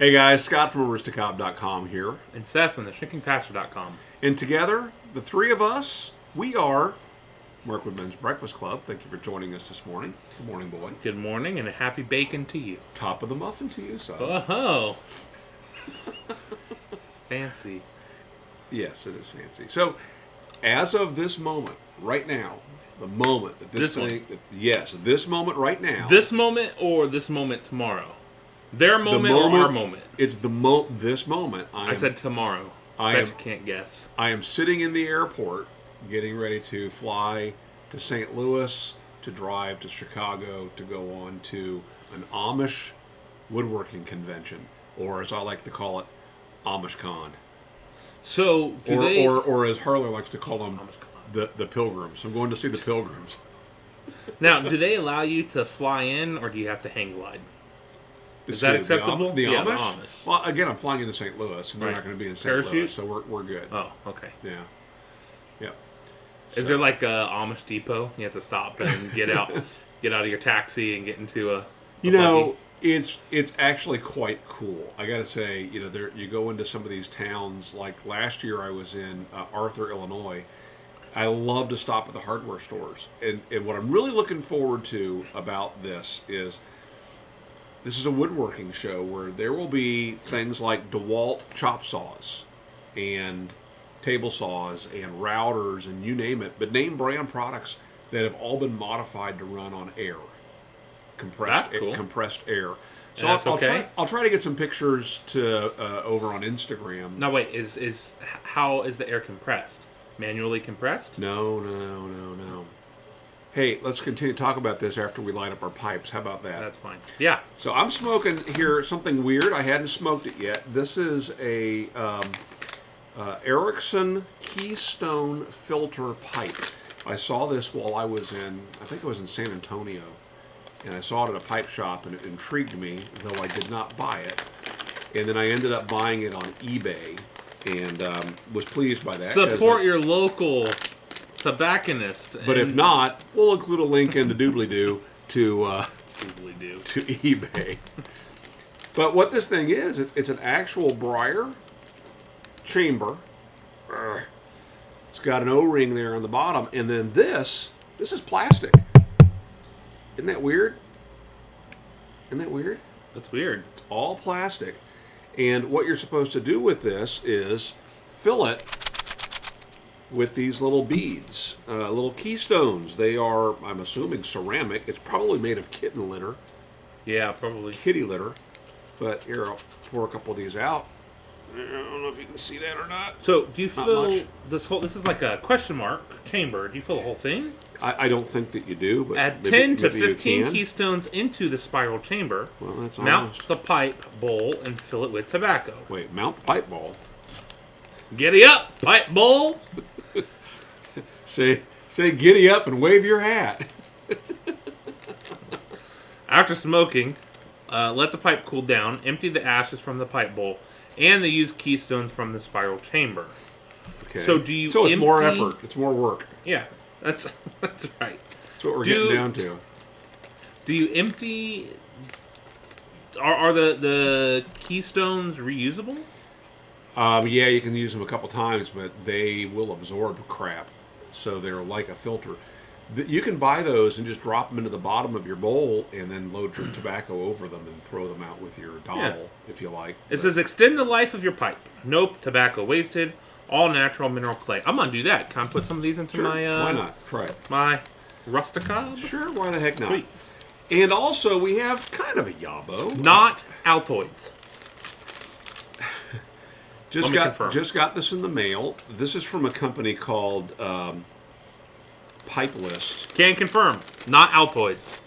Hey guys, Scott from Aristocob.com here. And Seth from theshrinkingpastor.com. And together, the three of us, we are Markwood Men's Breakfast Club. Thank you for joining us this morning. Good morning, boy. Good morning and a happy bacon to you. Top of the muffin to you, son. Oh. Fancy. Yes, it is fancy. So, as of this moment, right now, the moment that this moment right now. This moment or this moment tomorrow? Their moment or our moment? It's this moment. I said tomorrow. I bet you can't guess. I am sitting in the airport getting ready to fly to St. Louis, to drive to Chicago, to go on to an Amish woodworking convention, or as I like to call it, Amish Con. So, or as Harler likes to call them, the Pilgrims. I'm going to see the Pilgrims. Now, do they allow you to fly in, or do you have to hang glide? Is that acceptable? The Amish? Amish? Well, again, I'm flying into St. Louis, and they're not going to be in St. Louis, so we're good. Oh, okay. Yeah. Is there like a Amish depot? You have to stop and get out of your taxi and get into a buggy? It's actually quite cool. I got to say, you go into some of these towns. Like last year, I was in Arthur, Illinois. I love to stop at the hardware stores, and what I'm really looking forward to about this is a woodworking show where there will be things like DeWalt chop saws and table saws and routers and you name it, but name brand products that have all been modified to run on air. Compressed air. So I'll try to get some pictures to over on Instagram. No, wait, how is the air compressed? Manually compressed? No. Hey, let's continue to talk about this after we light up our pipes. How about that? That's fine. Yeah. So I'm smoking here something weird. I hadn't smoked it yet. This is a Eriksen Keystone filter pipe. I saw this while I think I was in San Antonio, and I saw it at a pipe shop, and it intrigued me, though I did not buy it. And then I ended up buying it on eBay, and was pleased by that. Support your local tobacconist. But if not, we'll include a link in the doobly-doo to eBay. But what this thing is, it's an actual briar chamber. It's got an O-ring there on the bottom, and then this is plastic. Isn't that weird? That's weird. It's all plastic. And what you're supposed to do with this is fill it with these little beads, little Keystones. They are, I'm assuming, ceramic. It's probably made of kitten litter. Yeah, probably. Kitty litter. But here, I'll pour a couple of these out. I don't know if you can see that or not. So, do you fill this is like a question mark chamber. Do you fill the whole thing? I don't think that you do, but add 10 to 15 Keystones into the spiral chamber. Well, that's mount the pipe bowl and fill it with tobacco. Wait, mount the pipe bowl? Giddy up, pipe bowl! Say giddy up and wave your hat. After smoking, let the pipe cool down. Empty the ashes from the pipe bowl and the used Keystones from the spiral chamber. Okay. So it's more effort. It's more work. Yeah, that's right. That's what we're getting down to. Do you empty? Are the Keystones reusable? Yeah, you can use them a couple times, but they will absorb crap. So they're like a filter. You can buy those and just drop them into the bottom of your bowl and then load your tobacco over them and throw them out with your dowel, if you like. It says extend the life of your pipe. Nope, tobacco wasted. All natural mineral clay. I'm going to do that. Can I put some of these into my... Why not? Try it. My Aristocob? Sure, why the heck not? Sweet. And also, we have kind of a yabo. Not Altoids. Just got this in the mail. This is from a company called Pipe List. Can confirm. Not Altoids.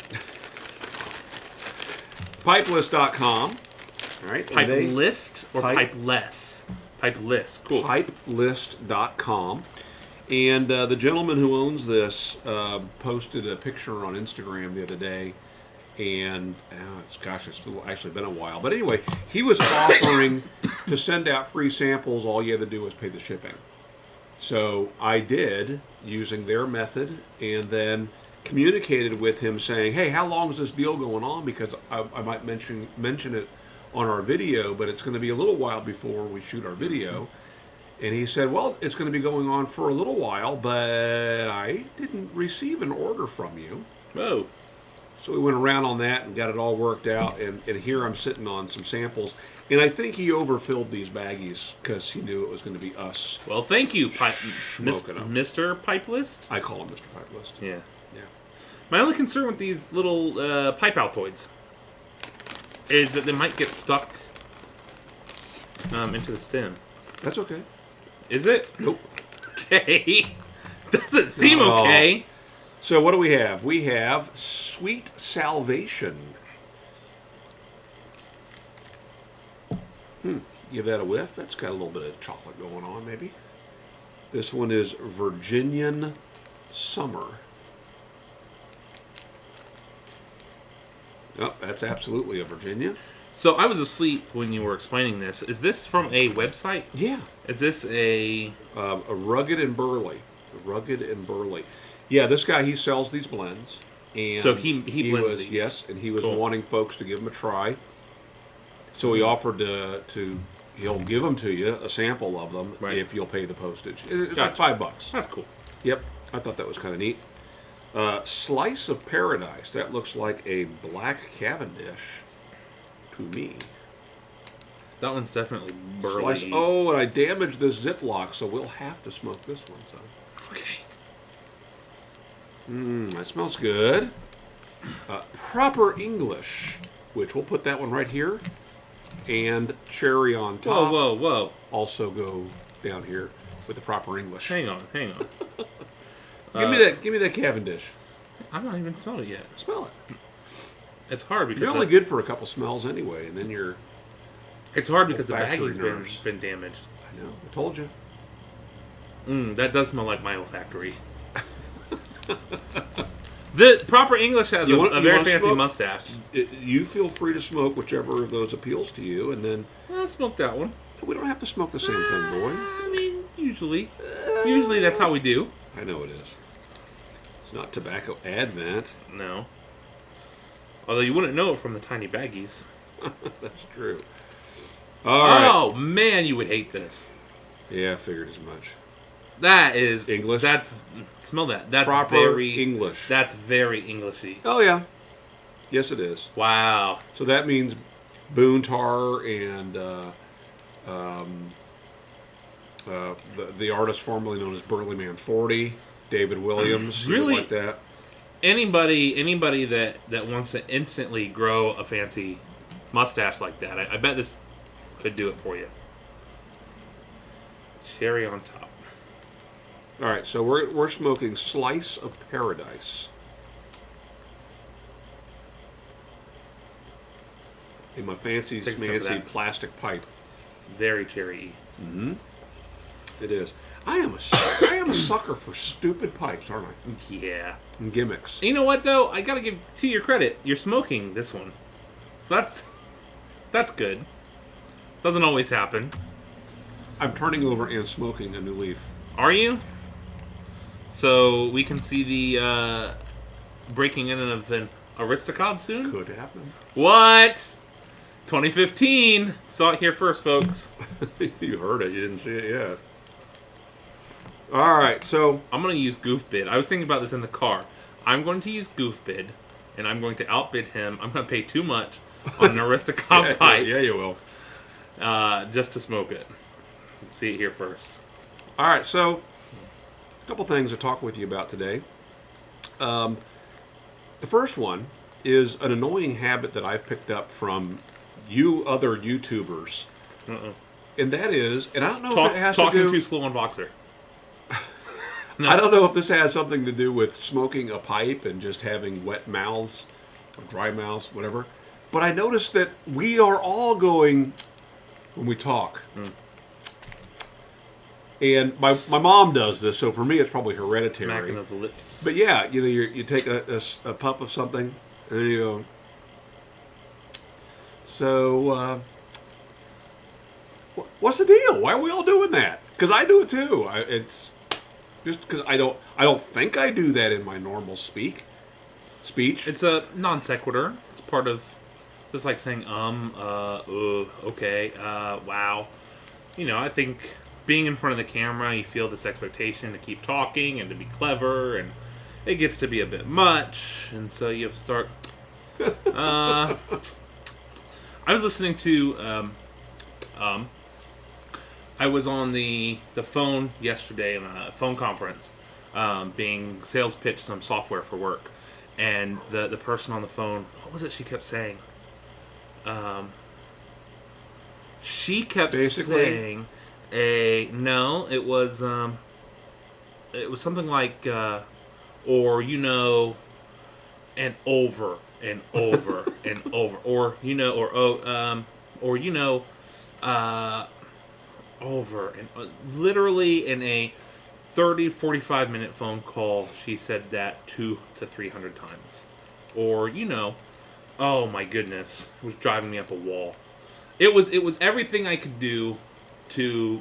Pipelist.com. All right. Pipe List or Pipe Less? Pipe List. Cool. Pipelist.com. And the gentleman who owns this posted a picture on Instagram the other day. And, it's actually been a while. But anyway, he was offering to send out free samples. All you had to do was pay the shipping. So I did, using their method, and then communicated with him saying, hey, how long is this deal going on? Because I might mention it on our video, but it's going to be a little while before we shoot our video. And he said, well, it's going to be going on for a little while, but I didn't receive an order from you. Whoa. So we went around on that and got it all worked out. And here I'm sitting on some samples. And I think he overfilled these baggies because he knew it was going to be us. Well, thank you, Mr. Pipe List. I call him Mr. Pipe List. Yeah. Yeah. My only concern with these little pipe Altoids is that they might get stuck into the stem. That's okay. Is it? Nope. Okay. Doesn't seem okay. So what do we have? We have Sweet Salvation. Give that a whiff. That's got a little bit of chocolate going on, maybe. This one is Virginian Summer. Oh, that's absolutely a Virginia. So I was asleep when you were explaining this. Is this from a website? Yeah. Is this a Rugged and Burley? Rugged and Burley. Yeah, this guy, he sells these blends. And so he blends was, these. Yes, and he was Cool. wanting folks to give them a try. So he offered he'll give them to you, a sample of them, right. if you'll pay the postage. It's Gotcha. like $5. That's cool. Yep, I thought that was kind of neat. Slice of Paradise. That looks like a black Cavendish to me. That one's definitely burly. Oh, and I damaged this Ziploc, so we'll have to smoke this one, son. Okay. That smells good. Proper English, which we'll put that one right here. And cherry on top. Whoa, whoa, whoa. Also go down here with the proper English. Hang on. Give me that Cavendish. I've not even smelled it yet. Smell it. It's hard because You're only good for a couple smells anyway, and then you're... It's hard because the Olfactory baggy's nerves. been damaged. I know. I told you. That does smell like my olfactory. The proper English has a very fancy smoke? mustache. You feel free to smoke whichever of those appeals to you, and then... I'll smoke that one. We don't have to smoke the same thing, boy. I mean, usually. Usually that's how we do. I know it is. It's not tobacco advent. No. Although you wouldn't know it from the tiny baggies. That's true. All right. Oh, man, you would hate this. Yeah, I figured as much. That is... English? Smell that. That's Proper very... English. That's very Englishy. Oh, yeah. Yes, it is. Wow. So that means Boone Tar and the artist formerly known as Burley Man 40, David Williams, Really? like that. Anybody that wants to instantly grow a fancy mustache like that, I bet this could do it for you. Cherry on top. All right, so we're smoking Slice of Paradise. In my fancy Take a sip of schmancy that. plastic pipe. Very cherry. It is. I am a sucker for stupid pipes, aren't I? Yeah. And gimmicks. You know what though? I gotta give to your credit. You're smoking this one, so that's good. Doesn't always happen. I'm turning over and smoking a new leaf. Are you? So we can see the breaking in of an Aristocob soon. Could happen. What? 2015. Saw it here first, folks. You heard it. You didn't see it yet. All right, so I'm going to use Goofbid. I was thinking about this in the car. I'm going to use Goofbid, and I'm going to outbid him. I'm going to pay too much on an Aristocob pipe yeah, you will. just to smoke it. Let's see it here first. All right, so a couple things to talk with you about today. The first one is an annoying habit that I've picked up from you other YouTubers. And that is, and I don't know if it has to Talking do... too slow on Boxer. No. I don't know if this has something to do with smoking a pipe and just having wet mouths, or dry mouths, whatever. But I noticed that we are all going, when we talk... And my mom does this, so for me it's probably hereditary. Smacking of the lips. But yeah, you know, you take a puff of something, and then you go. So, what's the deal? Why are we all doing that? Because I do it too. It's just because I don't think I do that in my normal speech. It's a non sequitur. It's part of Just like saying, okay, wow. You know, I think being in front of the camera, you feel this expectation to keep talking and to be clever, and it gets to be a bit much, and so you have to start. I was listening to. I was on the phone yesterday in a phone conference, being sales pitched some software for work, and the person on the phone, what was it she kept saying? She kept saying no, it was something like or you know, and over and over and over, or you know, or you know, over and literally in a 30-45 minute phone call, she said that 200 to 300 times, or you know. Oh my goodness, it was driving me up a wall. It was everything I could do to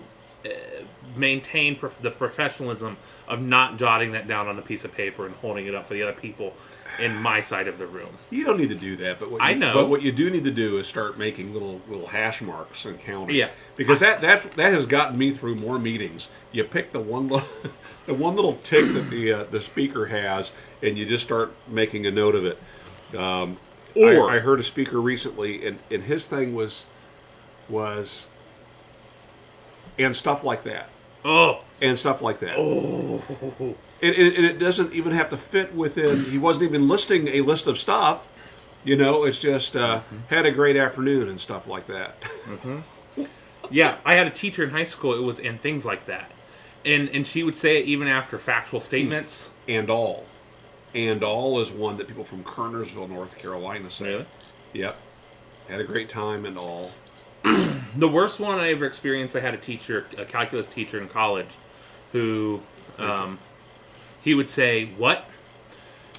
maintain the professionalism of not jotting that down on a piece of paper and holding it up for the other people in my side of the room. You don't need to do that, but what you do need to do is start making little hash marks and counting. Yeah, because that has gotten me through more meetings. You pick the one little tick that the speaker has, and you just start making a note of it. I heard a speaker recently, and his thing was and stuff like that. Oh. And stuff like that. Oh. And it doesn't even have to fit within. He wasn't even listing a list of stuff. You know, it's just had a great afternoon and stuff like that. Mm-hmm. Yeah, I had a teacher in high school. It was and things like that, and she would say it even after factual statements. And all. And all is one that people from Kernersville, North Carolina say. Really? Yep. Had a great time and all. The worst one I ever experienced, I had a calculus teacher in college, who he would say, what?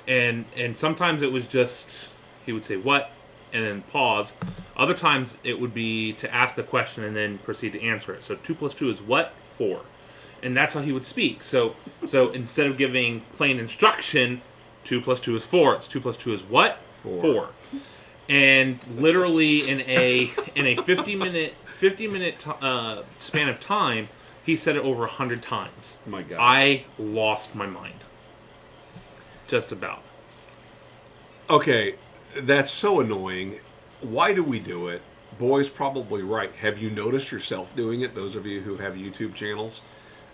And sometimes it was just, he would say, what? And then pause. Other times it would be to ask the question and then proceed to answer it. So 2 plus 2 is what? 4. And that's how he would speak. So instead of giving plain instruction, 2 plus 2 is 4. It's 2 plus 2 is what? 4. And literally in a 50-minute span of time, he said it over 100 times. My God. I lost my mind. Just about. Okay, that's so annoying. Why do we do it? Boy's probably right. Have you noticed yourself doing it, those of you who have YouTube channels?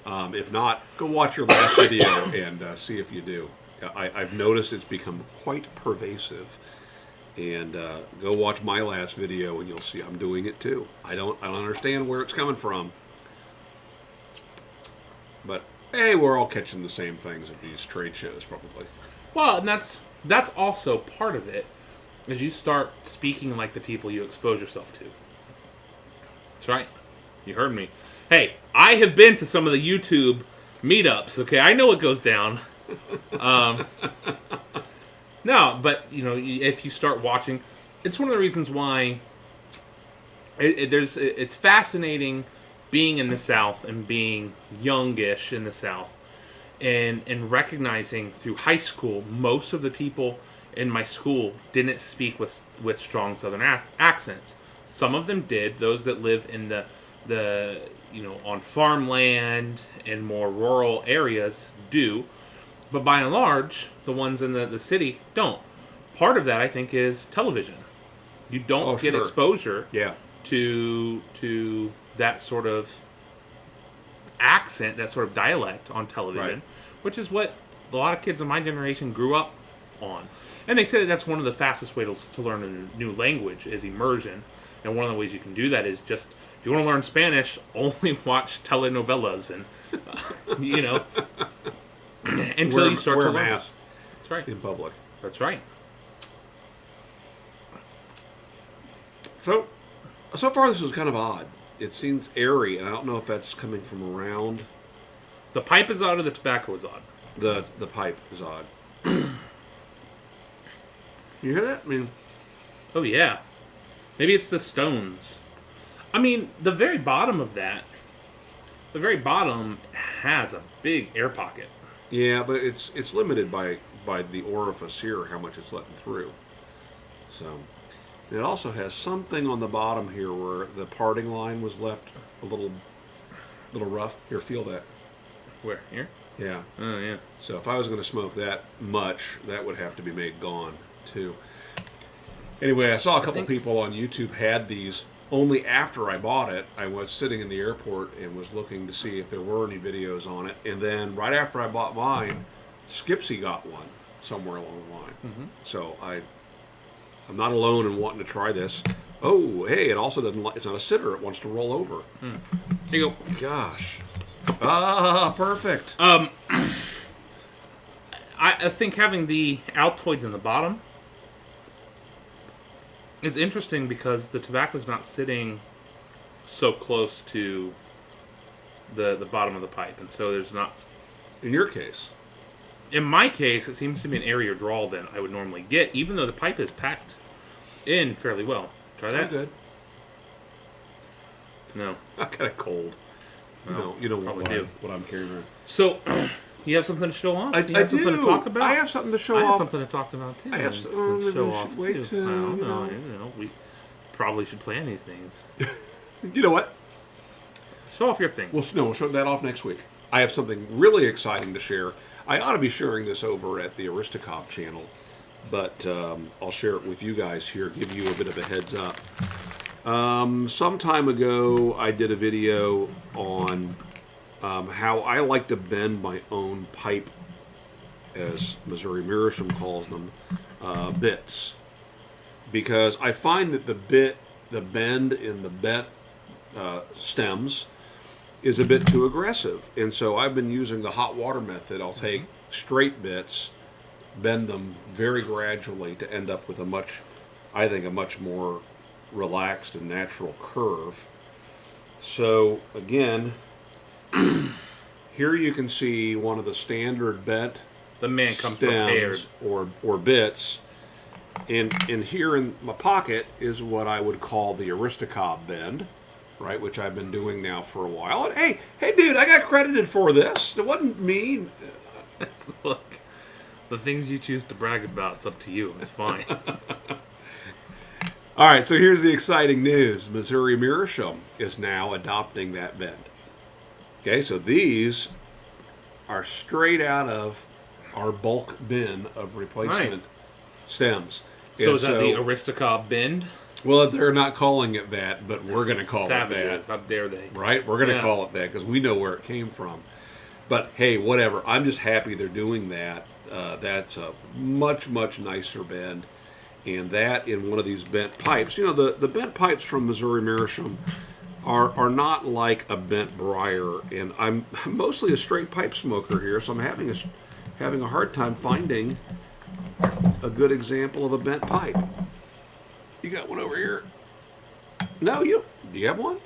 If not, go watch your last video and see if you do. I've noticed it's become quite pervasive. And go watch my last video and you'll see I'm doing it too. I don't understand where it's coming from. But hey, we're all catching the same things at these trade shows probably. Well, and that's also part of it, is you start speaking like the people you expose yourself to. That's right. You heard me. Hey, I have been to some of the YouTube meetups, okay? I know what goes down. No, but, you know, if you start watching, it's one of the reasons why it's fascinating being in the South and being youngish in the South and recognizing through high school, most of the people in my school didn't speak with strong Southern accents. Some of them did. Those that live in the you know, on farmland and more rural areas do. But by and large, the ones in the city don't. Part of that, I think, is television. You don't get exposure to that sort of accent, that sort of dialect on television, which is what a lot of kids of my generation grew up on. And they say that that's one of the fastest ways to learn a new language is immersion. And one of the ways you can do that is just, if you want to learn Spanish, only watch telenovelas and, you know... Until you start to learn. Mask. That's right. In public. That's right. So far this is kind of odd. It seems airy, and I don't know if that's coming from around. The pipe is odd or the tobacco is odd? The pipe is odd. You hear that? I mean... Oh, yeah. Maybe it's the stones. I mean, the very bottom of that, the very bottom has a big air pocket. Yeah, but it's limited by the orifice here, how much it's letting through. So, And it also has something on the bottom here where the parting line was left a little rough. Here, feel that. Where? Here? Yeah. Oh, yeah. So if I was going to smoke that much, that would have to be made gone, too. Anyway, I saw a couple people on YouTube had these only after I bought it. I was sitting in the airport and was looking to see if there were any videos on it. And then right after I bought mine, Skipsy got one somewhere along the line. Mm-hmm. So I'm not alone in wanting to try this. Oh, hey, it also doesn't. It's not a sitter. It wants to roll over. Here you go. Gosh. Ah, perfect. I think having the Altoids in the bottom is interesting because the tobacco is not sitting so close to the bottom of the pipe, and so there's not. In your case. In my case, it seems to be an airier drawl than I would normally get, even though the pipe is packed in fairly well. Try that. Oh, good. No. I got a cold. You know what I'm carrying around. So, you have something to show off? I have something do. to talk about? I have something to show off. I have something to talk about, too. I have something to show off, wait too. We probably should plan these things. You know what? Show off your thing. We'll show that off next week. I have something really exciting to share. I ought to be sharing this over at the Aristocob channel, but I'll share it with you guys here, give you a bit of a heads up. Some time ago, I did a video on how I like to bend my own pipe, as Missouri Meerschaum calls them, bits. Because I find that the bend in the bent stems is a bit too aggressive. And so I've been using the hot water method. I'll take straight bits, bend them very gradually to end up with a much more relaxed and natural curve. So again, here you can see one of the standard bent stems or bits. And here in my pocket is what I would call the Aristocob bend, right, which I've been doing now for a while. And hey dude, I got credited for this. It wasn't me. Look, the things you choose to brag about, it's up to you. It's fine. All right, so here's the exciting news. Missouri Meerschaum is now adopting that bend. Okay, so these are straight out of our bulk bin of replacement stems. So is that the Aristocob bend? Well, they're not calling it that, but we're going to call it that. How dare they? Right? We're going to call it that because we know where it came from. But hey, whatever. I'm just happy they're doing that. That's a much, much nicer bend. And that in one of these bent pipes. You know, the bent pipes from Missouri Meerschaum are not like a bent briar. And I'm mostly a straight pipe smoker here, so I'm having a hard time finding a good example of a bent pipe. You got one over here? No, do you have one?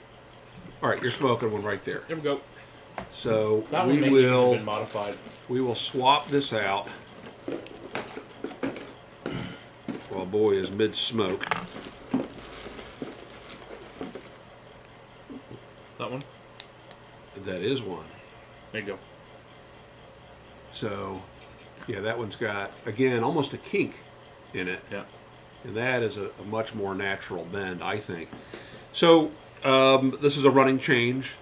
All right, you're smoking one right there. There we go. So that we been modified. We will swap this out while boy is mid-smoke. That one? That is one. There you go. So, yeah, that one's got, again, almost a kink in it. Yeah. And that is a much more natural bend, I think. So, this is a running change.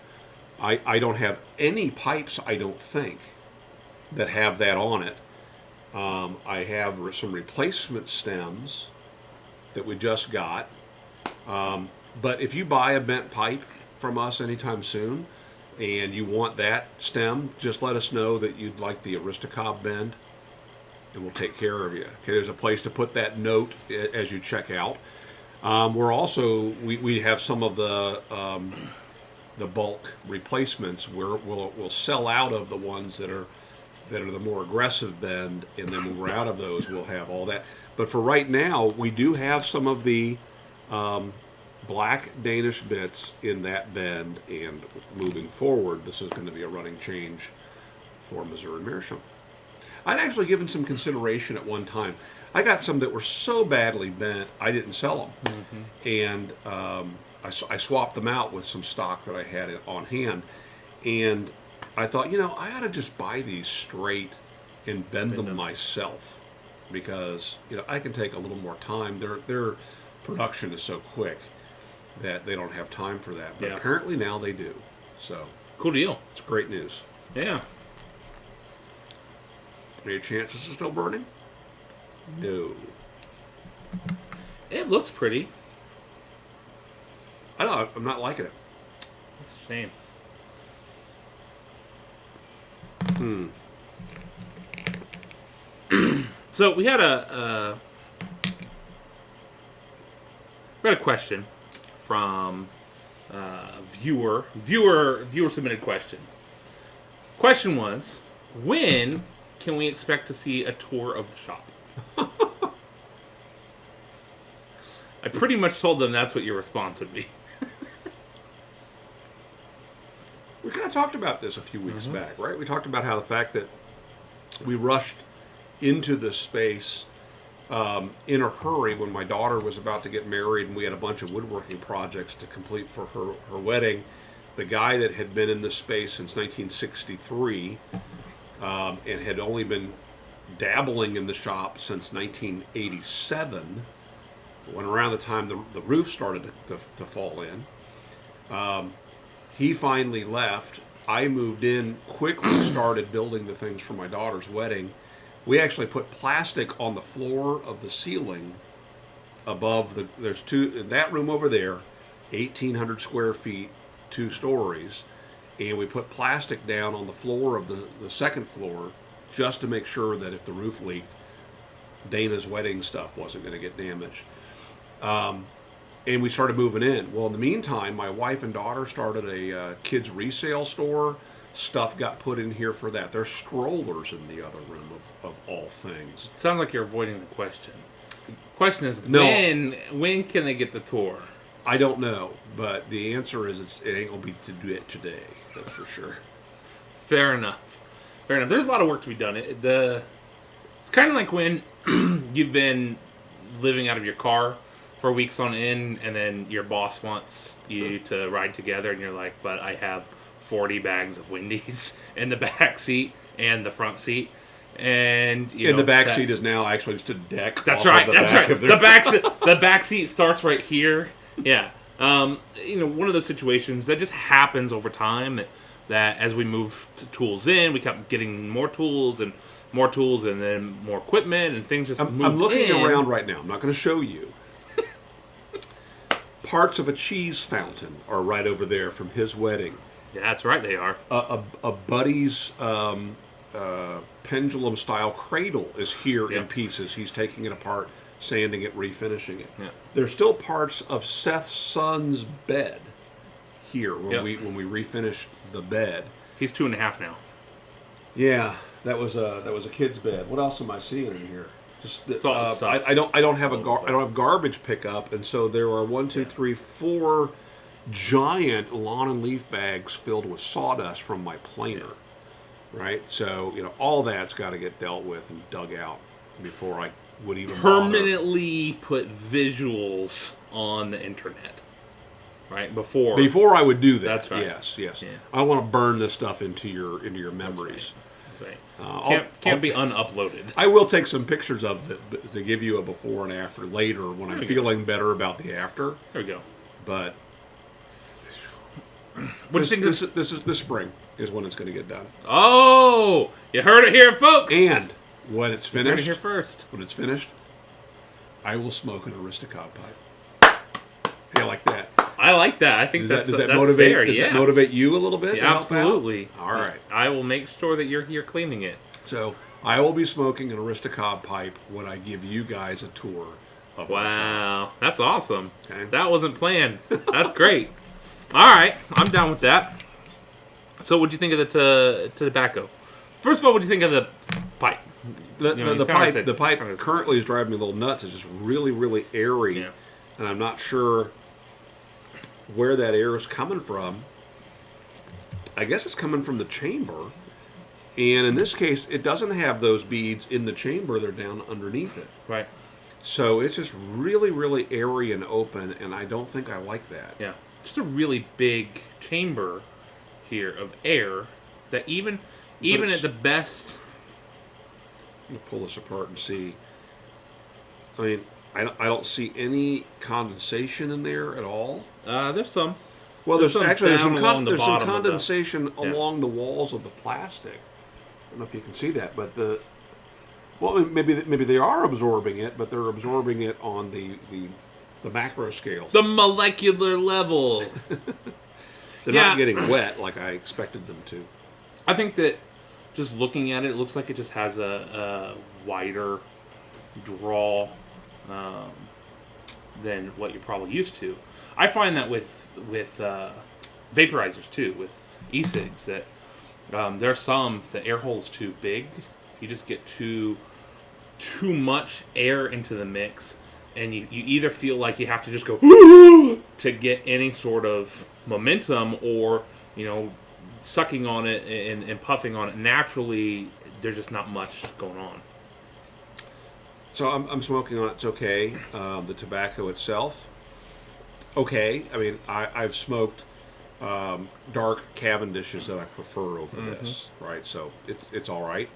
I don't have any pipes, I don't think, that have that on it. I have some replacement stems that we just got. But if you buy a bent pipe from us anytime soon and you want that stem, just let us know that you'd like the Aristocob bend and we'll take care of you. Okay, there's a place to put that note as you check out. We're also, we have some of the bulk replacements where we'll sell out of the ones that are the more aggressive bend, and then when we're out of those, we'll have all that. But for right now, we do have some of the black Danish bits in that bend, and moving forward, this is going to be a running change for Missouri Meerschaum. I'd actually given some consideration at one time. I got some that were so badly bent, I didn't sell them. Mm-hmm. And I swapped them out with some stock that I had on hand. And I thought, I ought to just buy these straight and bend them myself, because I can take a little more time. They're production is so quick that they don't have time for that. But Yeah. apparently now they do. So Cool deal. it's great news. Yeah. Any chance this is still burning? No. It looks pretty. I don't. I'm not liking it. That's a shame. So we had a question from viewer submitted question. Question was, when can we expect to see a tour of the shop? I pretty much told them that's what your response would be. We kind of talked about this a few weeks back, right? We talked about how the fact that we rushed into this space in a hurry when my daughter was about to get married and we had a bunch of woodworking projects to complete for her wedding. The guy that had been in this space since 1963 and had only been dabbling in the shop since 1987, when around the time the roof started to fall in, he finally left. I moved in, quickly started building the things for my daughter's wedding. We actually put plastic on the floor of the ceiling above there's two, in that room over there, 1,800 square feet, 2 stories. And we put plastic down on the floor of the second floor just to make sure that if the roof leaked, Dana's wedding stuff wasn't going to get damaged. And we started moving in. Well, in the meantime, my wife and daughter started a kids resale store. Stuff got put in here for that. There's strollers in the other room of all things. Sounds like you're avoiding the question. Question is, No. when can they get the tour? I don't know, but the answer is it ain't going to be to do it today. That's for sure. Fair enough. There's a lot of work to be done. It's kind of like when you've been living out of your car for weeks on end, and then your boss wants you to ride together, and you're like, but I have 40 bags of Wendy's in the back seat and the front seat. And the back seat is now actually just a deck. That's off right. Of the That's back right. Of their... The back seat starts right here. Yeah. One of those situations that just happens over time. That as we move tools in, we kept getting more tools, and then more equipment, and things just. I'm looking around right now. I'm not going to show you. Parts of a cheese fountain are right over there from his wedding. Yeah, that's right. They are. A buddy's pendulum-style cradle is here in pieces. He's taking it apart, sanding it, refinishing it. Yeah. There's still parts of Seth's son's bed here when we refinish the bed. He's 2.5 now. Yeah, that was a kid's bed. What else am I seeing in here? Just It's all the stuff. I don't have garbage pickup, and so there are 4 giant lawn and leaf bags filled with sawdust from my planer. Right, so all that's got to get dealt with and dug out before I would even permanently put visuals on the internet. Right, before I would do that. That's right. Yes. Yeah. I want to burn this stuff into your memories. That's right. Can't be unuploaded. I will take some pictures of it to give you a before and after later when I'm feeling better about the after. There we go. But what do you think? This spring is when it's going to get done. Oh, you heard it here, folks. And when it's finished, you heard it here first. When it's finished, I will smoke an Aristocob pipe. Yeah, like that. I like that. I think does that motivate? Fair. Does that motivate you a little bit? Yeah, absolutely. All right. I will make sure that you're here cleaning it. So I will be smoking an Aristocob pipe when I give you guys a tour of my shop. Wow, that's awesome. Okay. That wasn't planned. That's great. All right, I'm down with that. So, what do you think of the tobacco? First of all, what do you think of the pipe? The pipe currently is driving me a little nuts. It's just really, really airy, and I'm not sure where that air is coming from. I guess it's coming from the chamber, and in this case, it doesn't have those beads in the chamber. They're down underneath it. Right. So it's just really, really airy and open, and I don't think I like that. Yeah. Just a really big chamber here of air that even at the best. Let me pull this apart and see. I mean, I don't see any condensation in there at all. There's some. Well, there's some bottom condensation along the walls of the plastic. I don't know if you can see that, but maybe they are absorbing it, but they're absorbing it on the macro scale. The molecular level. They're not getting wet like I expected them to. I think that just looking at it, it looks like it just has a wider draw than what you're probably used to. I find that with vaporizers too, with e-cigs, that there's some the air hole's too big. You just get too much air into the mix, and you either feel like you have to just go to get any sort of momentum, or sucking on it and puffing on it naturally. There's just not much going on. So I'm smoking on it. It's okay. The tobacco itself, okay. I mean, I've smoked dark Cavendishes that I prefer over this, right? So it's all right.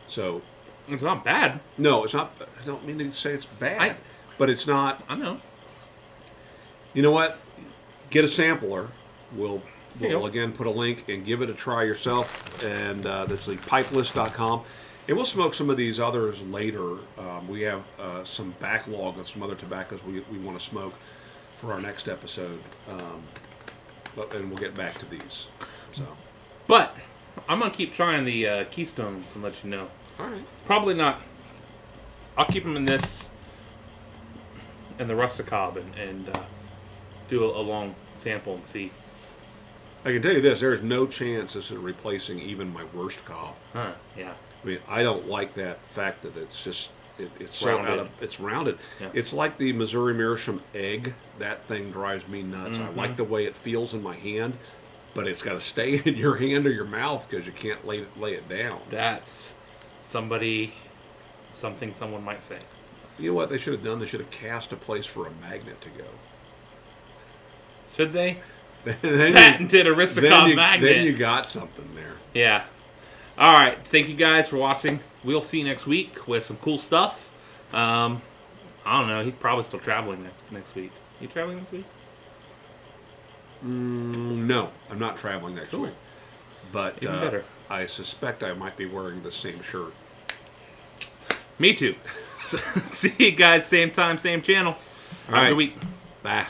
So it's not bad. No, it's not. I don't mean to say it's bad, but it's not. I know. You know what? Get a sampler. We'll again put a link and give it a try yourself. And that's like pipelist.com. And we'll smoke some of these others later. We have some backlog of some other tobaccos we want to smoke for our next episode. And we'll get back to these. But I'm going to keep trying the Keystones and let you know. All right. Probably not. I'll keep them in this and the Aristocob and do a long sample and see. I can tell you this: there is no chance this is replacing even my worst cob. Yeah. I mean, I don't like that fact that it's just it's rounded. It's rounded. Yeah. It's like the Missouri Meerschaum egg. That thing drives me nuts. I like the way it feels in my hand, but it's got to stay in your hand or your mouth because you can't lay it down. That's something someone might say. You know what they should have done? They should have cast a place for a magnet to go. Should they? Patented Aristocob magnet. Then you got something there. Yeah. All right. Thank you guys for watching. We'll see you next week with some cool stuff. I don't know. He's probably still traveling next week. You traveling next week? No, I'm not traveling next week. But even better. I suspect I might be wearing the same shirt. Me too. See you guys. Same time, same channel. Have a good week. Bye.